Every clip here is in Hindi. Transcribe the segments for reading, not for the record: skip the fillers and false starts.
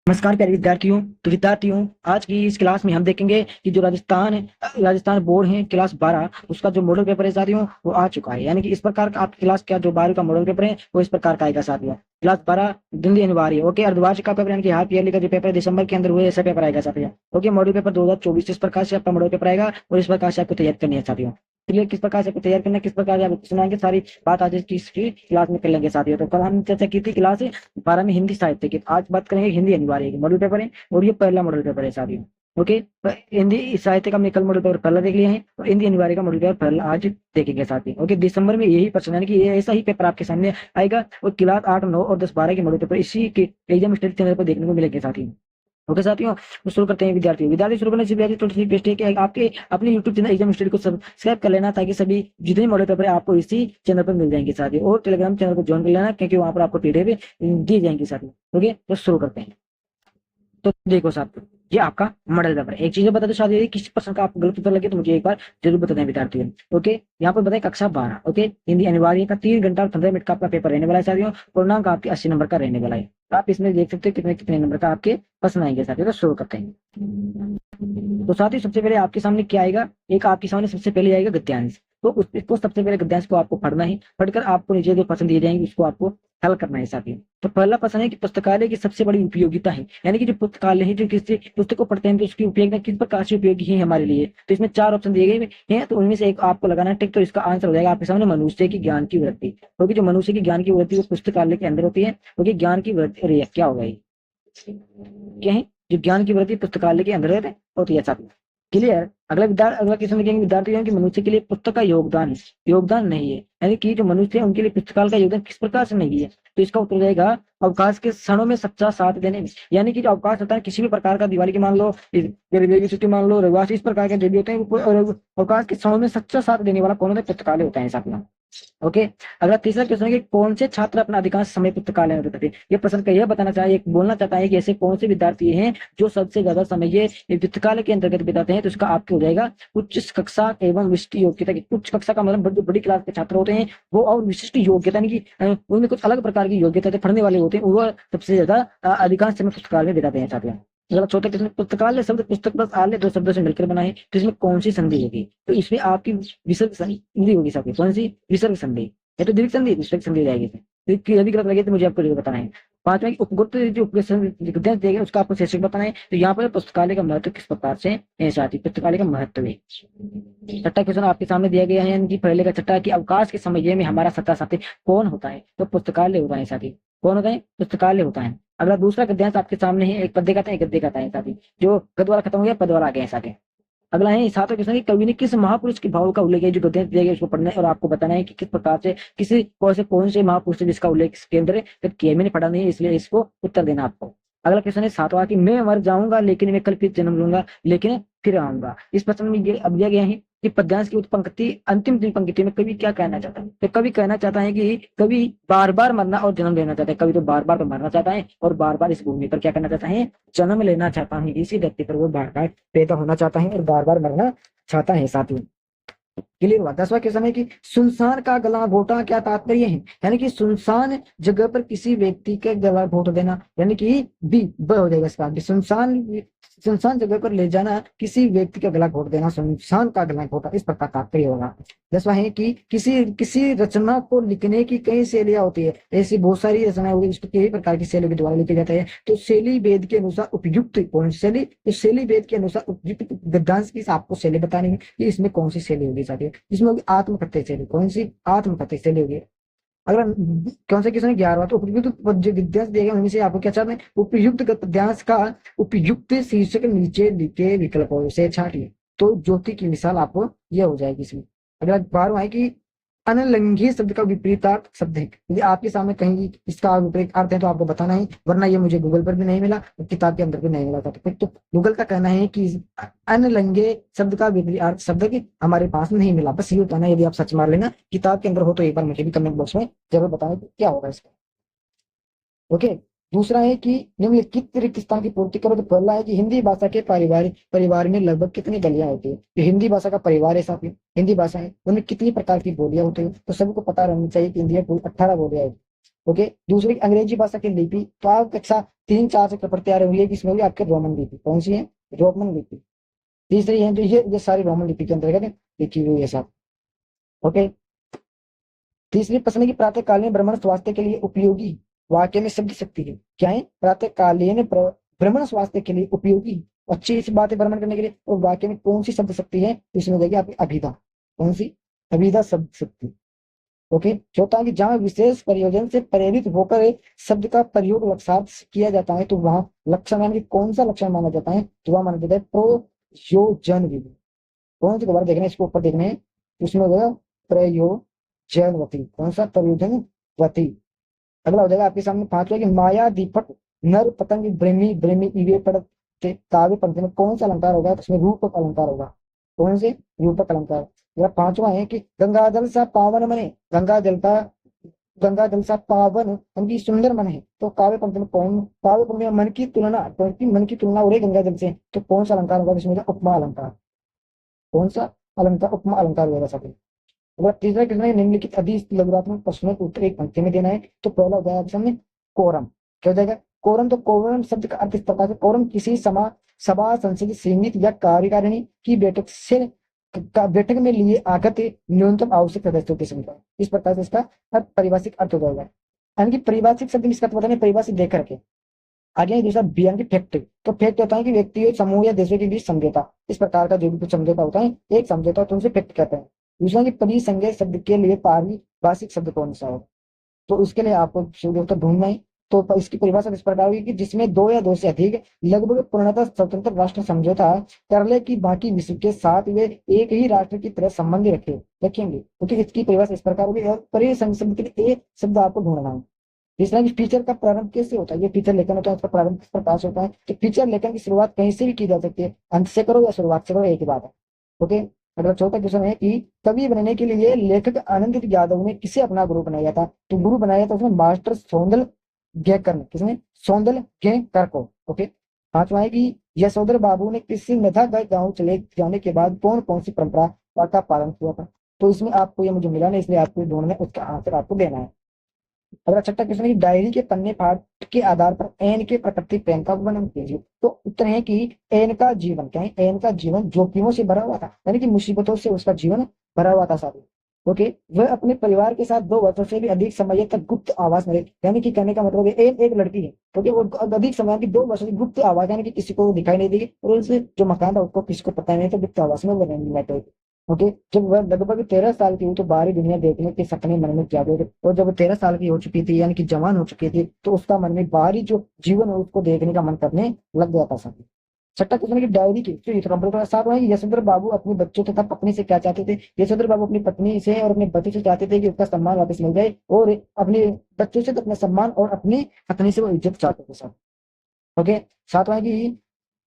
नमस्कार प्यारे विद्यार्थियों, आज की इस क्लास में हम देखेंगे कि जो राजस्थान बोर्ड है क्लास 12 उसका जो मॉडल पेपर है साथियों वो आ चुका है। यानी कि इस प्रकार का आपकी क्लास का जो 12 का मॉडल पेपर है वो इस प्रकार का आएगा साथियों। क्लास 12 हिंदी अनिवार्य ओके, अर्धवार्षिक का पेपर यानी कि हाफ ईयरली का जो पेपर है दिसंबर के अंदर हुए ऐसा पेपर आएगा साथियों। ओके, मॉडल पेपर 2024 इस प्रकार से आपका मॉडल पेपर आएगा और इस प्रकार से आपको तैयार करनी है साथियों। चलिए किस प्रकार से आपको तैयार करना है, किस प्रकार से आप सुनाएंगे, सारी बात आज की क्लास में कर लेंगे साथियों। तो कल हमने चर्चा की थी क्लास 12 में हिंदी साहित्य की, आज बात करेंगे हिंदी अनिवार्य की मॉडल पेपर है और ये पहला मॉडल पेपर है साथियों। ओके, तो हिंदी साहित्य का हमने कल मॉडल पेपर पहला देख लिया है और हिंदी अनिवार्य का मॉडल पेपर पहला आज देखेंगे साथियों। ओके, दिसंबर में यही प्रश्न यानी कि ये ऐसा ही पेपर आपके सामने आएगा और क्लास 8, 9 और 10, 12 के मॉडल पेपर इसी के एग्जाम स्टडी चैनल पर देखने को मिलेंगे साथियों। ओके साथियों, तो शुरू करते हैं। विद्यार्थी शुरू करने से पहले थोड़ी सी रिक्वेस्ट है कि आपके अपने यूट्यूब चैनल एग्जाम स्टडी को सब्सक्राइब कर लेना ताकि सभी जितने मॉडल पेपर है आपको इसी चैनल पर मिल जाएंगे साथियों। और टेलीग्राम चैनल को ज्वाइन कर लेना क्योंकि वहां पर आपको पीडीएफ दी जाएंगी साथियों। ओके, तो शुरू करते हैं। तो देखो साथियों, ये आपका मॉडल पेपर है। एक चीज बता दो साथियों, यदि किसी प्रश्न का आपको गलत उत्तर लगे तो मुझे एक बार जरूर बता दें विद्यार्थियों। ओके, यहाँ पर बताए कक्षा 12 ओके, हिंदी अनिवार्य का 3 घंटा और 15 मिनट का आपका पेपर रहने वाला है साथियों। पूर्णांक आपके 80 नंबर का रहने वाला है। आप इसमें देख सकते हो कितने कितने नंबर का आपके प्रश्न आएंगे साथियों। तो शुरू करते हैं। तो साथियों सबसे पहले आपके सामने क्या आएगा, एक आपके सामने सबसे पहले आएगा गद्यांश। तो इसको सबसे पहले गद्यांश को आपको पढ़ना है, पढ़कर आपको नीचे जो प्रश्न दिए जाएंगे उसको आपको हल करना है साथियों। तो पहला प्रश्न है कि पुस्तकालय की सबसे बड़ी उपयोगिता है, यानी कि जो पुस्तकालय है, जो किसी पुस्तक को पढ़ते हैं तो उसकी उपयोगिता किस प्रकार से उपयोगी है हमारे लिए। तो इसमें 4 ऑप्शन दिए गए हैं, तो उनमें से एक आपको लगाना है टिक। तो इसका आंसर हो जाएगा आपके सामने मनुष्य की ज्ञान की वृद्धि, क्योंकि जो मनुष्य की ज्ञान की वृद्धि वो पुस्तकालय के अंदर होती है। क्योंकि ज्ञान की वृद्धि, अरे क्या होगा ये, क्या है, जो ज्ञान की वृद्धि पुस्तकालय के अंदर होती है साथियों। क्लियर। अगला क्वेश्चन लिखेंगे विद्यार्थियों कि मनुष्य के लिए पुस्तक का योगदान नहीं है, यानी कि जो मनुष्य है उनके लिए पुस्तकालय का योगदान किस प्रकार से नहीं है। तो इसका उत्तर रहेगा अवकाश के क्षणों में सच्चा साथ देने में। यानी कि जो अवकाश होता है किसी भी प्रकार का, दिवाली की मान लो, रेलवे की छुट्टी मान लो, रविवार, इस प्रकार के जो भी होते हैं अवकाश के क्षणों में सच्चा साथ देने वाला कौन होता है, पुस्तकालय होता है साथियों। ओके, अगला तीसरा क्वेश्चन है कि कौन से छात्र अपना अधिकांश समय पुस्तकालय में बिताते हैं। ये प्रश्न का यह बताना चाहिए, बोलना चाहता है कि ऐसे कौन से विद्यार्थी हैं जो सबसे ज्यादा समय ये पुस्तकालय के अंतर्गत बिताते हैं। तो इसका आपके हो जाएगा उच्च कक्षा एवं विशिष्ट योग्यता की। उच्च कक्षा का मतलब जो बड़ी क्लास के छात्र होते हैं वो, और विशिष्ट योग्यता यानी कि उनमें कुछ अलग प्रकार की योग्यता पढ़ने वाले होते हैं, वो सबसे ज्यादा अधिकांश समय पुस्तकालय में बिताते हैं साथियों। अगला चौथा क्वेश्चन, पुस्तकालय शब्द पुस्तक प्लस आलय दो शब्दों से मिलकर बना है, तो इसमें कौन सी संधि होगी। तो इसमें आपकी विसर्ग संधि होगी साथियों। कौन सी, विसर्ग संधि या तो दीर्घ संधि, विसर्ग संधि जाएगी। तो यदि गलत लगे तो मुझे आपको बताना है। पांचवा की उपगुप्त जो गद्यांश दिया गया उसका आपको शीर्षक बताना है। तो यहाँ पर पुस्तकालय का महत्व किस प्रकार से है साथी, पुस्तकालय का महत्व है। छठा क्वेश्चन आपके सामने दिया गया है, यानी कि पहले का छठा कि अवकाश के समय में हमारा सत्ता साथी कौन होता है। तो पुस्तकालय होता है साथी। कौन होता है, पुस्तकालय होता है। अगला दूसरा गद्यांश आपके सामने है, एक पद्य का था, एक गद्य का था साथी। जो गद्य वाला खत्म हो गया, पद वाला आ गया है साथी। अगला है सातवां क्वेश्चन, कवि ने किस महापुरुष के भाव का उल्लेख है, जो गद्यांश दिया गया उसको पढ़ना है और आपको बताना है कि किस प्रकार से किसी कौन से महापुरुष है जिसका उल्लेख इसके अंदर है। तो किया मैंने पढ़ा नहीं है इसलिए इसको उत्तर देना आपको। अगला क्वेश्चन है सातवां कि मैं मर जाऊंगा लेकिन मैं कल फिर जन्म लूंगा लेकिन फिर आऊंगा। इस प्रश्न में ये अब दिया गया है कि पद्यांश की उत्पंक्ति अंतिम 3 पंक्ति में कवि क्या कहना चाहता है। तो कवि कहना चाहता है कि कवि बार बार मरना और जन्म लेना चाहता है। कवि तो बार बार तो मरना चाहता है और बार बार इस भूमि पर क्या करना चाहता है, जन्म लेना चाहता है। इसी धरती पर वो बार बार पैदा होना चाहता है और बार बार मरना चाहता है साथियों। क्लियर हुआ। 10वां क्वेश्चन है कि सुनसान का गला घोटा क्या तात्पर्य है, यानी कि सुनसान जगह पर किसी व्यक्ति के गला घोट देना, यानी कि बी ब हो जाएगा इसका। सुनसान जगह पर ले जाना, किसी व्यक्ति का गला घोट देना, सुनसान का गला घोटा, इस प्रकार तात्पर्य होगा। 10वां है कि किसी रचना को लिखने की कई शैलियां होती है। ऐसी बहुत सारी रचनाएं होगी जिसको कई प्रकार की शैली के द्वारा लिखे जाते हैं। तो शैली वेद के अनुसार उपयुक्त कौन सी शैली, तो शैली वेद के अनुसार उपयुक्त गद्यांश की आपको शैली बतानी है कि इसमें कौन सी शैली होगी साथियों। इसमें होगी आत्मकथ्य शैली। कौन सी, आत्मकथ्य शैली होगी। अगला कौन सा क्वेश्चन है, 11वां, तो उपयुक्त जो गद्यांश दिएगा उनमें से आपको क्या चाहते हैं, उपयुक्त गद्यांश का उपयुक्त शीर्षक नीचे लिखे विकल्पों से छांटिए। तो ज्योति की मिसाल आपको यह हो जाएगी इसमें। अगला 12वां है कि अनलंघी शब्द का विपरीतार्थ शब्द है। यदि आपके सामने कहीं इसका विपरीत अर्थ है तो आपको बताना है, वरना ये मुझे गूगल पर भी नहीं मिला और किताब के अंदर भी नहीं मिला था। तो गूगल का कहना है कि अनलंघे शब्द का विपरीत अर्थ शब्द की हमारे पास नहीं मिला। बस ये बताना, यदि आप सच मार लेना किताब के अंदर हो तो एक बार मुझे भी कमेंट बॉक्स में जरूर बताएं कि क्या होगा इसका। ओके, दूसरा है कि निम्नलिखित रिक्त स्थान की पूर्ति करो। तो पहला है कि हिंदी भाषा के परिवार में लगभग कितनी बोलियां होती है। तो हिंदी भाषा का परिवार है साथियों, हिंदी भाषा है, उनमें कितनी प्रकार की बोलियां होती है। तो सबको पता रहना चाहिए कि हिंदी में कुल 18 बोलियां है। ओके, दूसरी अंग्रेजी भाषा की लिपि, तो आप कक्षा 3-4 से पेपर तैयार होंगे कि इसमें भी आपके रोमन लिपि कौन सी है, रोमन लिपि। तीसरी है जो ये सारी रोमन लिपि के अंतर्गत लिखी हुई है सब। ओके, तीसरी प्रश्न की प्रातःकालीन भ्रमण स्वास्थ्य के लिए उपयोगी वाक्य में शब्द शक्ति है क्या है, प्रातःकालीन भ्रमण स्वास्थ्य के लिए उपयोगी अच्छी सी बातें भ्रमण करने के लिए, और वाक्य में कौन सी शब्द शक्ति है, तो इसमें देखिए आपकी अभिधा, कौन सी, अभिधा शब्द शक्ति। ओके, चौथा है कि जहां विशेष प्रयोजन से प्रेरित होकर शब्द का प्रयोग लक्षणार्थ से किया जाता है तो वहां लक्षण यानी कि कौन सा लक्षण माना जाता है, तो वह माना जाता है प्रयोजन विधि। कौन सी दोबारा देखना है, इसको ऊपर देखना है, उसमें होगा प्रयोजनवती, कौन सा, प्रयोजनवती। अगला हो जाएगा आपके सामने पांचवा कि माया दीपक नर पतंग ब्रह्मी ब्रह्मी इवे पड़ते काव्य पंक्ति में कौन सा अलंकार होगा, तो उसमें रूपक अलंकार होगा, कौन से, रूपक अलंकार। या पांचवा है कि गंगा जल सा पावन मने, गंगा जल सा पावन उनकी सुंदर मन है, तो काव्य पंक्ति में कौन, काव्य पंक्ति में मन की तुलना, क्योंकि मन की तुलना हो रही गंगा जल से, तो कौन सा अलंकार होगा, इसमें उपमा अलंकार, कौन सा अलंकार, उपमा अलंकार होगा सभी। अगर तीसरा कितना है, निम्नलिखित अधिक लघुरात्मक प्रश्नों को उत्तर एक पंक्ति में देना है, तो पहला हो जाएगा ऑप्शन में कोरम, क्या हो जाएगा, कोरम। तो कोरम शब्द का अर्थ इस प्रकार से, कोरम किसी सभा संसदीय समिति या कार्यकारिणी की बैठक में लिए आगत न्यूनतम आवश्यक सदस्यों की संख्या, इस प्रकार से इसका अर्थ परिभाषिक अर्थ हो जाएगा। यानी कि परिभाषिक शब्द इसका अर्थ बताने परिभाषित देख करके आगे दूसरा बी यानी कि फैक्ट, तो फैक्ट होता है कि व्यक्तियों समूह या देशों के बीच समझौता, इस प्रकार का जो भी कुछ समझौता होता है एक समझौता, तो उनसे फैक्ट कहते हैं। दूसरा कि परिसंज्ञा शब्द के लिए पारिभाषिक शब्द कौन सा हो, तो उसके लिए आपको उत्तर ढूंढना है। तो इसकी परिभाषा इस प्रकार होगी कि जिसमें दो या दो से अधिक लगभग पूर्णतः स्वतंत्र राष्ट्र समझौता कर ले कि बाकी विश्व के साथ वे एक ही राष्ट्र की तरह संबंध रखेंगे, क्योंकि इसकी परिभाषा इस प्रकार होगी। और परिसंज्ञा शब्द के लिए एक शब्द आपको ढूंढना है। तीसरा कि फीचर का प्रारंभ कैसे होता है, ये फीचर लेखन होता है, उसका प्रारंभ किस प्रकार से होता है, तो फीचर लेखन की शुरुआत कहीं से भी की जा सकती है, अंत से करो या शुरुआत से करो, एक ही बात है। ओके, अगला चौथा क्वेश्चन है कि कवि बनने के लिए लेखक आनंद यादव ने किसे अपना गुरु बनाया था, तो गुरु बनाया था उसने मास्टर सौंदल गेकर ने, किसने, सौंदल गेकर को। ओके, पांचवा है कि यशोधर बाबू ने किसी मेधा गांव चले जाने के बाद कौन कौन सी परंपरा का पालन किया था, तो इसमें आपको ये मुझे मिला नहीं, इसलिए आपको ढूंढना है, उसका आंसर आपको देना है। अगला छठा क्वेश्चन है डायरी के पन्ने पाठ के आधार पर एन के प्रकृति प्रेम का वर्णन कीजिए, तो उत्तर है कि एन का जीवन क्या है, एन का जीवन जोखिमों से भरा हुआ था, यानी कि मुसीबतों से उसका जीवन भरा हुआ था साथी। ओके, वह अपने परिवार के साथ 2 वर्षों से भी अधिक समय तक गुप्त आवास में रही, यानी कि कहने का मतलब है एक लड़की है, क्योंकि वो अधिक समय की 2 वर्षों की गुप्त आवास, यानी कि किसी को दिखाई नहीं देगी, और उससे जो मकान था उसको किसी को पता नहीं था, गुप्त आवास में वो रहने लगे। ओके, जब वह लगभग 13 साल की हुई तो बाहरी दुनिया देखने के सपने मन में जागे थे, और जब 13 साल की हो चुकी थी यानी कि जवान हो चुकी थी, तो उसका मन में बाहरी जो जीवन है उसको देखने का मन करने लग गया था साथी। छठा क्वेश्चन की डायरी की साथ वही यशोधर बाबू अपने बच्चों तथा पत्नी से क्या चाहते थे, यशोधर बाबू अपनी पत्नी से और अपने बच्चों से चाहते थे कि उसका सम्मान वापस मिल जाए, और अपने बच्चों से तो अपना सम्मान और अपनी पत्नी से वो इज्जत चाहते थे सर। ओके, सातवां है कि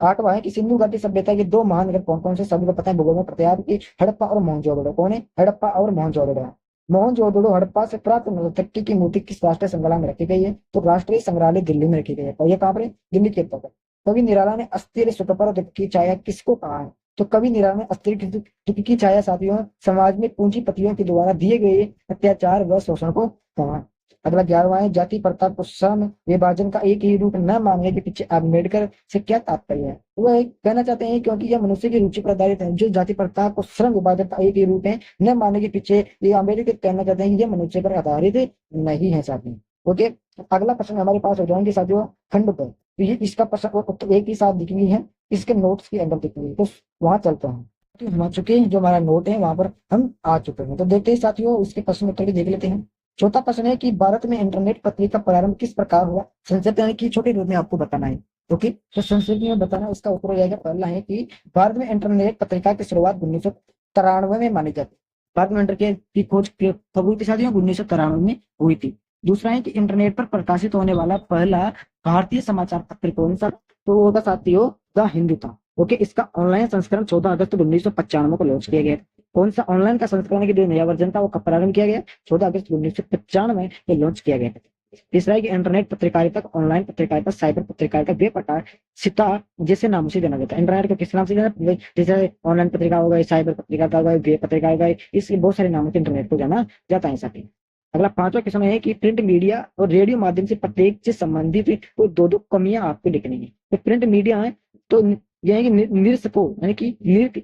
आठवां है कि सिंधु घाटी सभ्यता के 2 महान नगर कौन कौन से, सभी को पता है भूगोल में प्रत्यार की, हड़प्पा और मोहनजोदड़ो। कौन है, हड़प्पा और मोहनजोदड़ो। मोहनजोदड़ो हड़प्पा से प्राप्त नर्तकी की मूर्ति किस राष्ट्रीय संग्रहालय में रखी गई है, तो राष्ट्रीय संग्रहालय दिल्ली में रखी गई है, और ये कहाँ पर है, दिल्ली के अंतर्गत। कवि निराला ने अस्थिर स्वतंत्र दुख की छाया किसको कहा है, तो कवि निराला ने अस्थिर दुख की छाया साथियों समाज में पूंजीपतियों के द्वारा दिए गए अत्याचार व शोषण को कहा। अगला 11वां है जाति प्रथा को श्रम विभाजन का एक ही रूप न मानने के पीछे अम्बेडकर से क्या तात्पर्य है, वह कहना चाहते हैं क्योंकि यह मनुष्य की रुचि पर आधारित है, जो जाति प्रथा को श्रम विभाजन का एक ही रूप है न मानने के पीछे ये अम्बेडकर कहना चाहते हैं कि यह मनुष्य पर आधारित नहीं है साथियों। ओके, अगला प्रश्न हमारे पास हो जाएंगे साथियों खंड पर, तो ये इसका प्रश्न और उत्तर एक ही साथ दिखनी है, इसके नोट्स की एंगल दिखनी है, तो वहां चलते हैं। तो हम आ चुके हैं, जो हमारा नोट है वहां पर हम आ चुके हैं, तो देखते हैं साथियों इसके प्रश्न उत्तर भी देख लेते हैं। चौथा प्रश्न है कि भारत में इंटरनेट पत्रिका प्रारंभ किस प्रकार हुआ, संक्षिप्त यानी कि छोटे रूप में आपको बताना है। ओके, तो संक्षिप्त में बताना, इसका उत्तर हो जाएगा। पहला है कि भारत में इंटरनेट पत्रिका की शुरुआत 1993 में मानी जाती है। भारत में इंटरनेट की खोज कब हुई थी साथियों, 1993 में हुई थी। दूसरा है कि इंटरनेट पर प्रकाशित होने वाला पहला भारतीय समाचार पत्र कौन सा, तो वो साथियों द हिंदू था। ओके, इसका ऑनलाइन संस्करण 14 अगस्त 1995 को लॉन्च किया गया। कौन सा ऑनलाइन का संस्करण की जो नया वर्जन था वो कब प्रारंभ किया गया, 14 अगस्त 1995 में ये लॉन्च किया गया। तीसरा है कि इंटरनेट पत्रकारिता को ऑनलाइन पत्रकारिता, साइबर पत्रकारिता, वे प्रकार सिता जैसे नामों से जाना जाता है। इंटरनेट को किस नाम से जाना, जैसे ऑनलाइन पत्रिका हो गई, साइबर पत्रकारिता हो गई, वे पत्रकारिता हो गई, इसके बहुत सारे नामों से इंटरनेट को जाना जाता है साथी। अगला पांचवा क्वेश्चन है कि प्रिंट मीडिया और रेडियो माध्यम से प्रत्येक से संबंधित कोई दो कमियां आपको लिखनी है। तो प्रिंट मीडिया है तो यह है कि निरसको यानी कि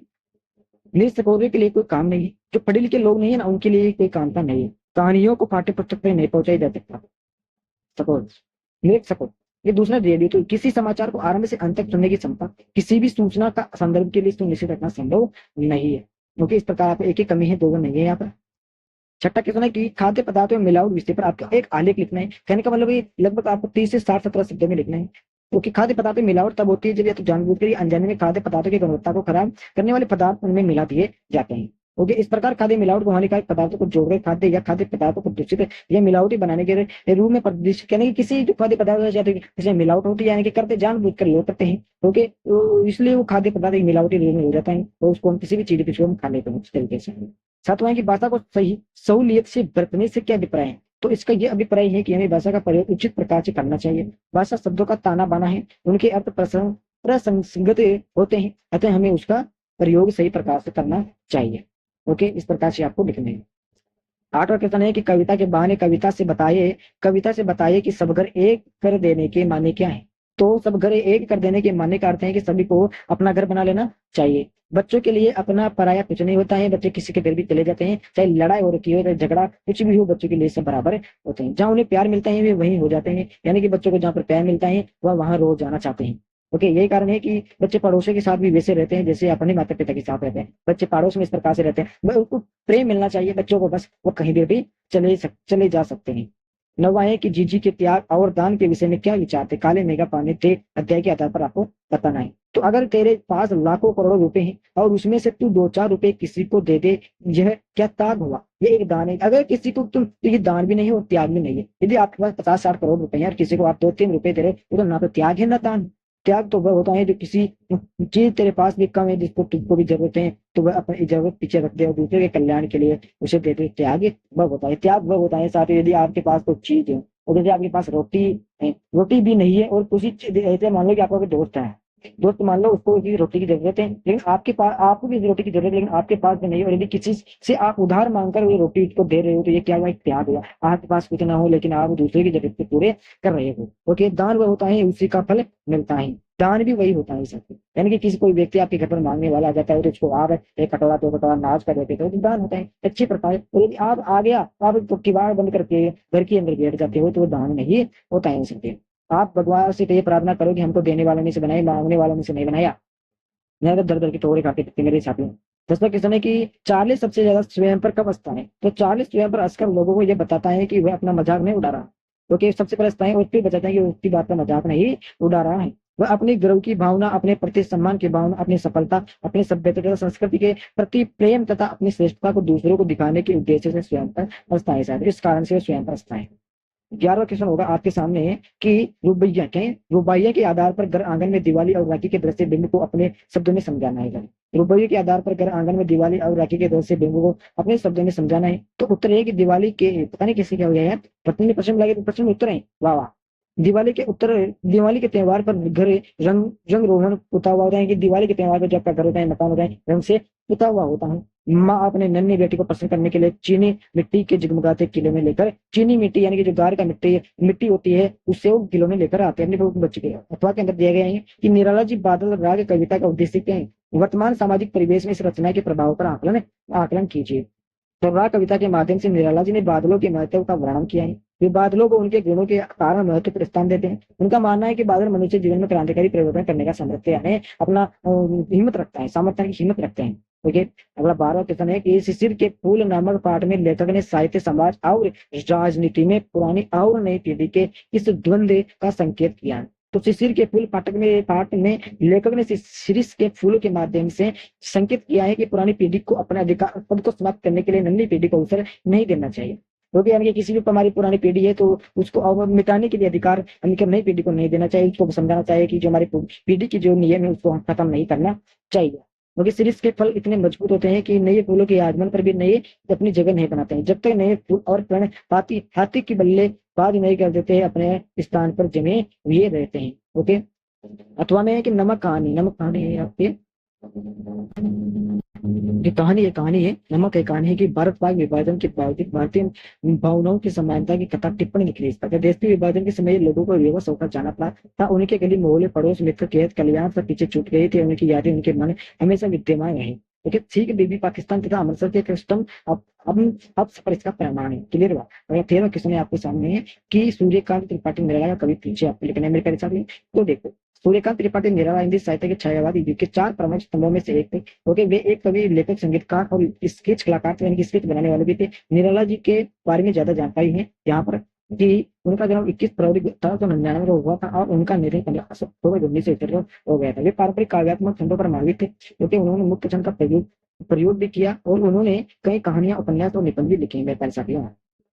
निरसकों के लिए कोई काम नहीं है, जो पढ़े लिखे लोग नहीं है ना उनके लिए कोई काम का नहीं है। कहानियों को पाठ्य पुस्तक में नहीं पहुंचाई जा सकता। सपोज लिख सको। ये दूसरा रेडियो, तो किसी समाचार को आरंभ से अंत तक सुनने की क्षमता किसी भी सूचना का संदर्भ के लिए सुनिश्चित रखना संभव नहीं है, क्योंकि इस प्रकार आपको एक ही कमी है, दो नहीं है यहाँ पर। छठा क्वेश्चन है कि खाद्य पदार्थों में मिलावट विषय पर आपको एक आलेख लिखना है। कहने का मतलब ये लगभग आपको 30 से 60-70 शब्दों में लिखना है, क्योंकि खाद्य पदार्थों में मिलावट तब होती है जब या तो जानबूझकर या अनजाने में खाद्य पदार्थों की गुणवत्ता को खराब करने वाले पदार्थ उनमें मिला दिए जाते हैं। ओके, इस प्रकार खाद्य मिलावट को हानिकारक पदार्थों को जोड़कर खाद्य या खाद्य पदार्थों को दूषित या मिलावटी बनाने के रूप में प्रदर्शित, यानी कि किसी जो खाद्य पदार्थ जाते हैं इसमें मिलावट होती है, यानी कि करते जानबूझकर लोग करते हैं। ओके, तो इसलिए वो खाद्य पदार्थ एक मिलावटी रूप में हो जाता है और उसको हम किसी भी चीज के खा लेते हैं इस तरीके से। सातवां है कि भाषा को सही सहूलियत से बरतने से क्या अभिप्राय है। तो इसका ये अभिप्राय है कि हमें भाषा का प्रयोग उचित प्रकार से करना चाहिए। भाषा शब्दों का ताना बाना है, उनके अर्थ प्रसंगत होते हैं, अतः हमें उसका प्रयोग सही प्रकार से करना चाहिए। ओके, इस प्रकार से आपको लिखना है। आठवां क्वेश्चन है कि कविता के बहाने कविता से बताइए कि सब घर एक कर देने के माने क्या है। तो सब घर एक कर देने के माने का अर्थ है कि सभी को अपना घर बना लेना चाहिए। बच्चों के लिए अपना पराया कुछ नहीं होता है, बच्चे किसी के घर भी चले जाते हैं, चाहे लड़ाई हो रखी हो चाहे झगड़ा कुछ भी हो, बच्चों के लिए सब बराबर होते हैं। जहाँ उन्हें प्यार मिलता है वे वहीं हो जाते हैं, यानी कि बच्चों को जहाँ पर प्यार मिलता है वह वहां रोज जाना चाहते हैं। ओके, यही कारण है कि बच्चे पड़ोसियों के साथ भी वैसे रहते हैं जैसे अपने माता पिता के साथ रहते हैं। बच्चे पड़ोस में इस प्रकार से रहते हैं, वह उनको प्रेम मिलना चाहिए बच्चों को, बस वो कहीं भी चले जा सकते हैं। नौवां है कि जीजी के त्याग और दान के विषय में क्या विचार थे। काले मेघा पाने थे अध्याय के आधार पर आपको बताना है। तो अगर तेरे पास लाखों करोड़ों रुपए हैं और उसमें से तू 2-4 रुपए किसी को दे दे, यह क्या त्याग हुआ? ये एक दान है। अगर किसी को तुम, तो ये दान भी नहीं है और त्याग भी नहीं है। यदि आपके पास 50-60 करोड़ रुपए हैं और किसी को आप 2-3 रुपए दे रहे हो, तो ना तो त्याग है ना दान। त्याग तो वह होता है जो किसी चीज तेरे पास भी कम है जिसको तुमको भी जरूरत है, तो वह अपनी जरूरत पीछे रख दे और दूसरे के कल्याण के लिए उसे दे दे। त्याग वह होता है। त्याग वह होता है साथ ही यदि आपके पास कोई चीज है और यदि आपके पास रोटी है, रोटी भी नहीं है और कुछ ऐसे मान लो कि आपका कोई दोस्त है, दोस्त मान लो उसको भी रोटी की जरूरत है, लेकिन आपके पास, आपको भी रोटी की जरूरत है लेकिन आपके पास भी नहीं है, और यदि किसी से आप उधार मांगकर वो रोटी उसको दे रहे हो, तो ये क्या हुआ? एक त्याग हुआ। आपके पास कुछ ना हो लेकिन आप दूसरे की जरूरत पूरे कर रहे हो। ओके, दान वह होता है उसी का फल मिलता है। दान भी वही होता है सबको, यानी कि किसी कोई व्यक्ति आपके घर पर मांगने वाला आ जाता है तो उसको आप एक कटोरा 2 कटोरा नाच कर देते हो, तो दान होता है अच्छी प्रकार। और यदि आप आ गया तो आप तो किवाड़ बंद करके घर के अंदर बैठ जाते हो, तो वो दान नहीं होता है सबके। आप भगवान से ये प्रार्थना करो कि हमको देने वालों में से बनाए, मांगने वालों में से नहीं बनाया। मैं तो दर दर की ठोकरें खाते थे मेरे साथियों। दसवां क्वेश्चन है कि चार्ली सबसे ज्यादा स्वयं पर कब हंसता है। तो चार्ली स्वयं पर हंसकर लोगों को यह बताता है कि वह अपना मजाक नहीं उड़ा रहा, क्योंकि सबसे पहले हंसता है और फिर बताता है कि उसकी बात का मजाक नहीं उड़ा रहा है। वह अपनी गर्व की भावना, अपने प्रति सम्मान की भावना, अपनी सफलता, अपनी सभ्यता तथा संस्कृति के प्रति प्रेम तथा अपनी श्रेष्ठता को दूसरों को दिखाने के उद्देश्य से स्वयं पर हंसता है। शायद इस कारण से वह स्वयं पर हंसता है। 11वां क्वेश्चन होगा आपके सामने कि रुबाइया के आधार पर घर आंगन में दिवाली और राखी के दृश्य बिंब को अपने शब्दों में समझाना है। रुबाइया के आधार पर घर आंगन में दिवाली और राखी के दृश्य बिंब को अपने शब्दों में समझाना है। तो उत्तर है कि दिवाली के, पता नहीं कैसे क्या हो गया यार, पत्नी ने प्रश्न लगे तो प्रश्न उत्तर है। वाह वाह। दिवाली के त्योहार पर घर रंग रोगन पुता हुआ होता है, कि दिवाली के त्योहार पर जब आपका घर होता है, मकान होता है, रंग से पुता हुआ होता है। माँ अपने नन्ही बेटी को प्रसन्न करने के लिए चीनी मिट्टी के जगमगाते किले में लेकर, चीनी मिट्टी यानी कि जो गार का मिट्टी होती है, उससे वो किलो में लेकर आते हैं अपने बच्चे के। अथवा के अंदर दिया गया है कि निराला जी बादल राग कविता का उद्देश्य क्या है। वर्तमान सामाजिक परिवेश में इस रचना के प्रभाव पर आकलन कीजिए। तो राग कविता के माध्यम से निराला जी ने बादलों के महत्व का वर्णन किया है। वे बादलों को उनके गुणों के कारण महत्व पर स्थान देते हैं। उनका मानना है कि बादल मनुष्य जीवन में क्रांतिकारी परिवर्तन करने का सामर्थ्य, यानी अपना हिम्मत रखता है, सामर्थ्य की हिम्मत रखते हैं। ओके, अगला 12वां क्वेश्चन है कि शिशिर के फूल नामक पाठ में लेखक ने साहित्य, समाज और राजनीति में पुरानी और नई पीढ़ी के इस द्वंद्व का संकेत किया है। तो शिशिर के फूल पाठ में लेखक ने शिशिर के फूलों के माध्यम से संकेत किया है कि पुरानी पीढ़ी को अपने अधिकार पद को समाप्त करने के लिए नई पीढ़ी को अवसर नहीं देना चाहिए। क्योंकि यानी कि किसी भी हमारी पुरानी पीढ़ी है तो उसको अब मिटाने के लिए अधिकार हमको नई पीढ़ी को नहीं देना चाहिए। उसको समझाना चाहिए कि जो हमारी पीढ़ी की जो नियम है उसको खत्म नहीं करना चाहिए। क्योंकि सीरीज के फल इतने मजबूत होते हैं कि नए फूलों के आगमन पर भी नए अपनी जगह नहीं बनाते हैं। जब तक नए फूल और पेड़ हाथी की बल्लेबाज नहीं कर देते हैं, अपने स्थान पर जमे हुए रहते हैं। ओके, अथवा में है कि नमक कहानी है आपके ये कहानी है नमक है कहानी है कि भारत पाक विभाजन के बावजूद भारतीय भावनाओं की समानता की कथा टिप्पणी लिखी इस पर देश के विभाजन के समय लोगों को बेबस होकर जाना पड़ा था। उनके गली मोहल्ले पड़ोस मित्र कैद कल्याण से पीछे छूट गए थे। उनकी यादें उनके मन हमेशा विद्यमान रही। ओके, ठीक बीबी पाकिस्तान तथा अमृतसर के कस्टम अब अब पर इसका प्रमाण है। क्लियर हुआ। और 13वां क्वेश्चन आपके सामने है कि सूर्यकांत त्रिपाठी निराला का कवि पीछे आपको लिखना है मेरे प्यारे साथी। तो देखो, सूर्यकांत त्रिपाठी निराला हिंदी साहित्य के छायावादी युग के 4 प्रमुख स्तंभों में से एक थे। ओके, वे एक कवि लेखक संगीतकार और स्केच कलाकार थे, यानी कि स्केच बनाने वाले भी थे। निराला जी के बारे में ज्यादा जानकारी है यहाँ पर कि उनका जन्म 21 फरवरी 1899 को हुआ था और उनका निधन 15 अक्टूबर 1971 को हो गया था। वे पारंपरिक काव्यात्मक छंदों पर मार्मित थे, क्योंकि उन्होंने मुक्त छंद का प्रयोग भी किया और उन्होंने कई कहानियां उपन्यास और निबंध भी लिखे हैं मेरे साथियों।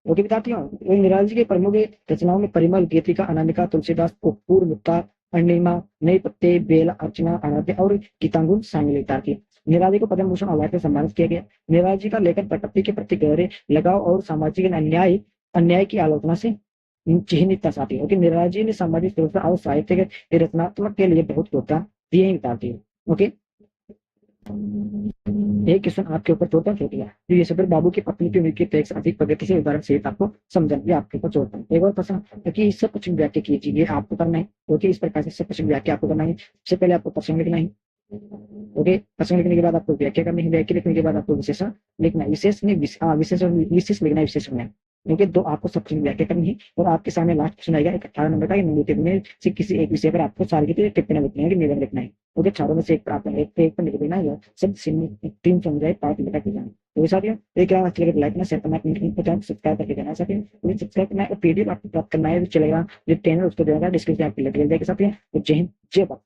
ओके विद्यार्थियों, निराला जी के प्रमुख रचनाओं में परिमल, गीतिका, अनामिका, तुलसीदास, कपूर, मुक्ता, अनिमा, नई पत्ते, बेला, अर्चना, अनाथे और गीतांगुल शामिल थी। निराला जी को पद्म भूषण अवार्ड से सम्मानित किया गया। निराला जी का लेखन प्रकृति के प्रति गहरे लगाव और सामाजिक अन्याय अन्याय की आलोचना से चिन्हित था साथी। ओके, निराला जी ने सामाजिक सुरक्षा और साहित्य के रचनात्मक के लिए बहुत योगदान दिए हैं विद्यार्थी। ओके, एक क्वेश्चन आपके ऊपर छोटा छोड़ दिया। तो ये सदर बाबू की पत्नी की मृत्यु एक अधिक प्रगति से उदाहरण सहित आपको समझना, ये आपके ऊपर छोड़ता है। एक और प्रश्न कि इससे कुछ व्याख्या कीजिए, ये आपको करना है। ओके, इस प्रकार से इससे कुछ व्याख्या आपको करना है। सबसे पहले आपको प्रश्न लिखना है। ओके, प्रश्न लिखने के बाद आपको व्याख्या करनी है। व्याख्या लिखने के बाद आपको विशेषण लिखना है। विशेष नहीं, विशेष लिखना है, विशेषण में। क्योंकि दो आपको सब व्याख्या करनी है और आपके सामने लास्ट क्वेश्चन आएगा एक 18 नंबर का निगेटिव में से किसी एक विषय पर आपको सारी की टिप्पणी लिखनी है कि निबंध लिखना है। ओके, चारों में से एक पर आपको एक पर लिख देना है। सब तीन समझाए पार्ट लिखा के जाना। तो साथियों, एक अच्छा लगे लाइक करना, शेयर करना, कमेंट सब्सक्राइब करके देना साथियों। सब्सक्राइब करना है और पीडीएफ आपको प्राप्त करना है जो चलेगा जो चैनल उसको देगा डिस्क्रिप्शन आपको लग जाएगा साथियों। जय हिंद, जय भारत।